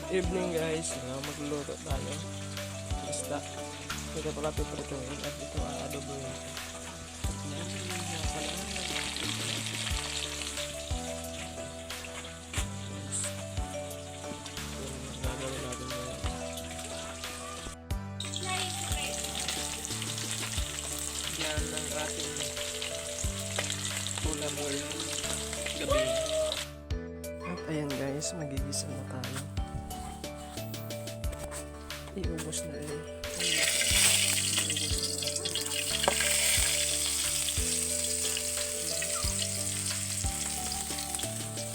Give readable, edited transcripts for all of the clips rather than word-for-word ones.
Evening guys, magluluto tayo. Isda. Ito pala piprituin at ito adobo yun. Yan, pala. Gagawin natin ngayon. Yan ang ating ulam ngayong gabi. At ayan guys, magigisa na tayo. Iubos na rin.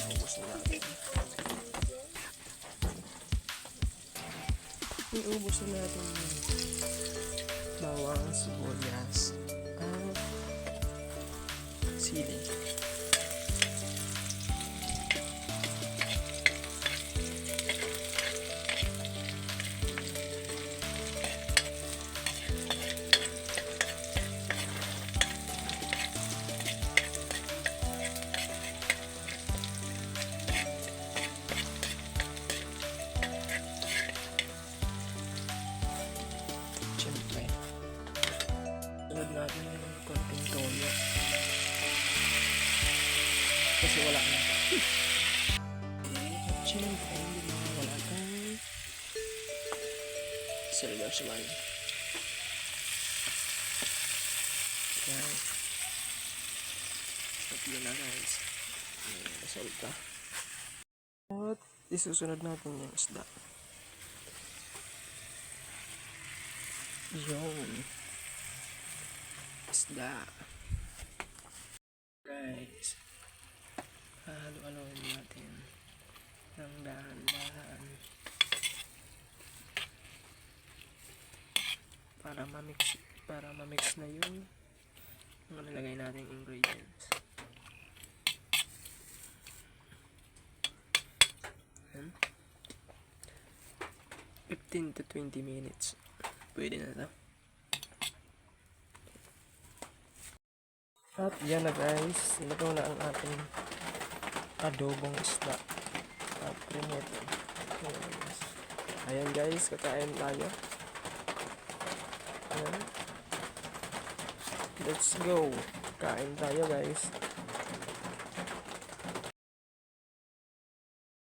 Iubos na natin. Iubos na natin yung bawang, sibuyas, at sili. Siyempre, tulad natin yung konting toyo kasi wala na. At siyempre, hindi wala tayong silver saman. Yan. At yun na guys, resulta. At isusunod natin yung isda. Yun. Isda. Guys. Halo-haloin natin ng dahan-dahan para ma-mix na yung mga nilagay nating ingredients. 15 to 20 minutes. Pwede na ito. At yan na guys, ito na ang ating adobong isda at prinito. Ayan guys, kakain tayo. Ayan. Let's go. Kain tayo guys.